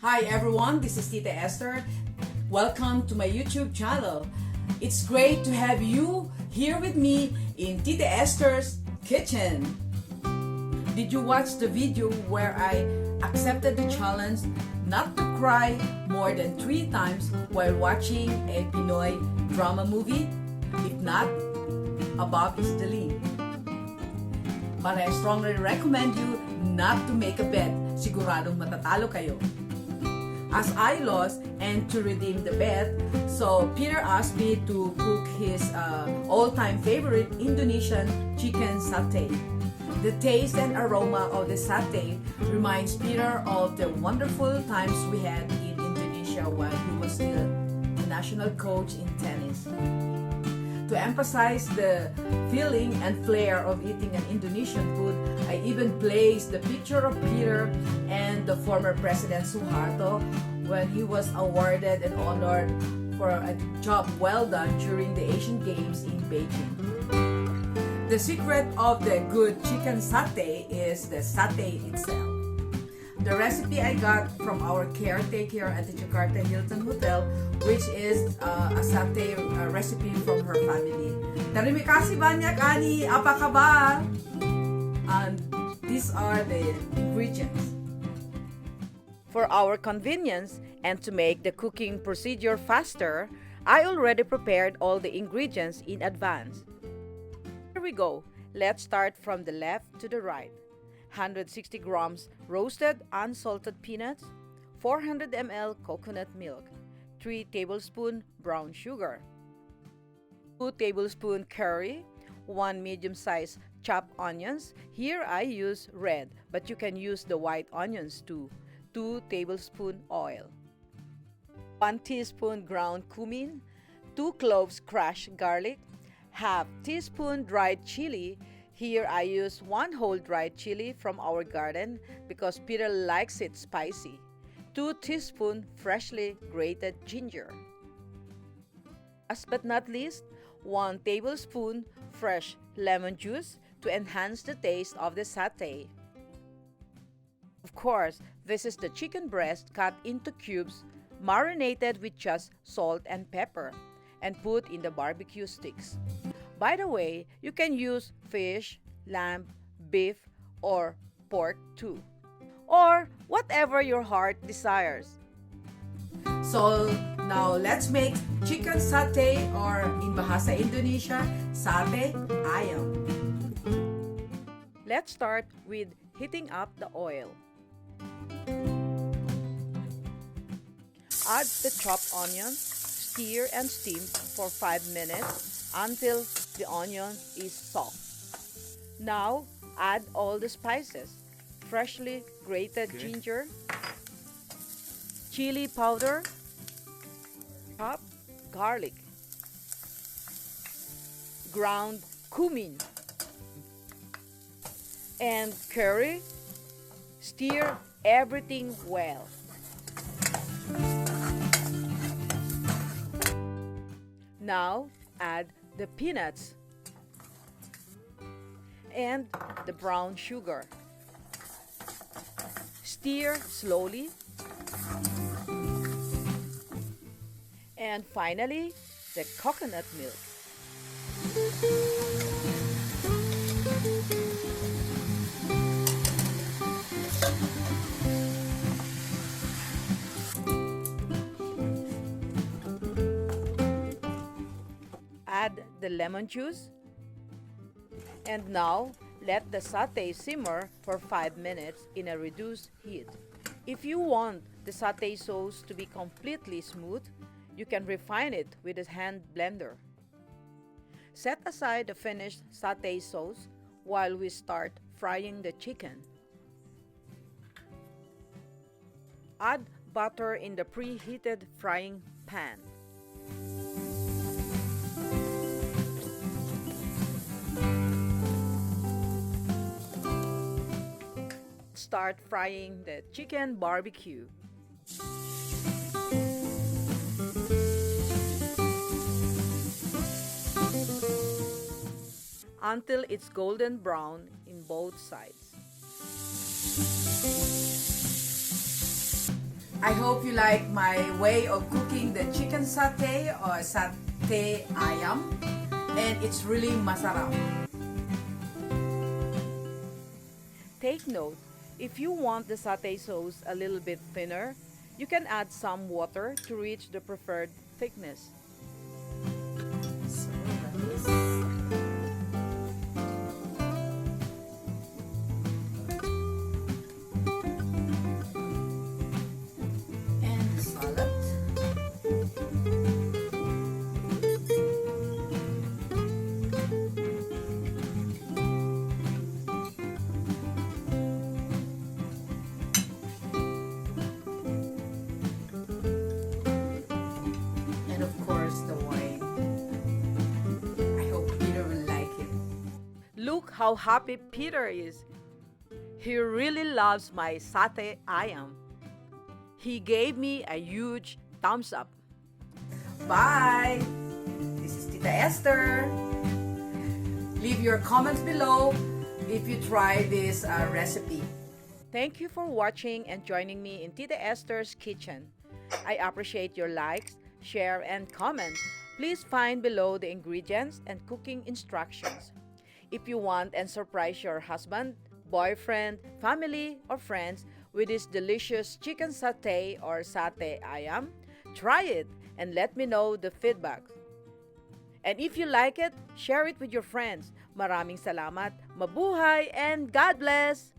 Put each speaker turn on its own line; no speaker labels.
Hi everyone, this is Tita Esther. Welcome to my YouTube channel. It's great to have you here with me in Tita Esther's kitchen. Did you watch the video where I accepted the challenge not to cry more than 3 times while watching a Pinoy drama movie? If not, above is the link. But I strongly recommend you not to make a bet. Siguradong matatalo kayo. As I lost and to redeem the bet, so Peter asked me to cook his all-time favorite Indonesian chicken satay. The taste and aroma of the satay reminds Peter of the wonderful times we had in Indonesia while he was still a national coach in tennis. To emphasize the feeling and flair of eating an Indonesian food, I even placed the picture of Peter and the former President Suharto when he was awarded and honored for a job well done during the Asian Games in Beijing. The secret of the good chicken satay is the satay itself. The recipe I got from our caretaker at the Jakarta Hilton Hotel, which is a satay recipe from her family. Terima kasih banyak, Ani. Apa kabar? And these are the ingredients. For our convenience and to make the cooking procedure faster, I already prepared all the ingredients in advance. Here we go. Let's start from the left to the right. 160 grams roasted unsalted peanuts, 400 ml coconut milk, 3 tablespoons brown sugar, 2 tablespoons curry, 1 medium-sized chopped onions. Here I use red, but you can use the white onions too. 2 tablespoons oil, 1 teaspoon ground cumin, 2 cloves crushed garlic, half teaspoon dried chili. Here I use 1 whole dried chili from our garden because Peter likes it spicy. 2 teaspoons freshly grated ginger. Last but not least, 1 tablespoon fresh lemon juice to enhance the taste of the satay. Of course, this is the chicken breast cut into cubes, marinated with just salt and pepper, and put in the barbecue sticks. By the way, you can use fish, lamb, beef, or pork too, or whatever your heart desires. So now let's make chicken satay, or in Bahasa Indonesia, Sate Ayam. Let's start with heating up the oil. Add the chopped onions, stir and steam for 5 minutes until the onion is soft. Now, add all the spices, freshly grated ginger, chili powder, chopped garlic, ground cumin, and curry. Stir everything well. Now, add the peanuts and the brown sugar. Stir slowly. And finally, the coconut milk. Add the lemon juice. And now, let the satay simmer for 5 minutes in a reduced heat. If you want the satay sauce to be completely smooth, you can refine it with a hand blender. Set aside the finished satay sauce while we start frying the chicken. Add butter in the preheated frying pan. Start frying the chicken barbecue. Until it's golden brown in both sides. I hope you like my way of cooking the chicken satay or Sate Ayam, and it's really masarap. Take note, if you want the satay sauce a little bit thinner, you can add some water to reach the preferred thickness. And salad. And of course the wine. I hope Peter will like it. Look how happy Peter is. He really loves my Sate Ayam. He gave me a huge thumbs up. Bye! This is Tita Esther. Leave your comments below if you try this recipe. Thank you for watching and joining me in Tita Esther's kitchen. I appreciate your likes, share, and comment. Please find below the ingredients and cooking instructions. If you want and surprise your husband, boyfriend, family, or friends with this delicious chicken satay or Sate Ayam, try it and let me know the feedback. And if you like it, share it with your friends. Maraming salamat, mabuhay, and God bless!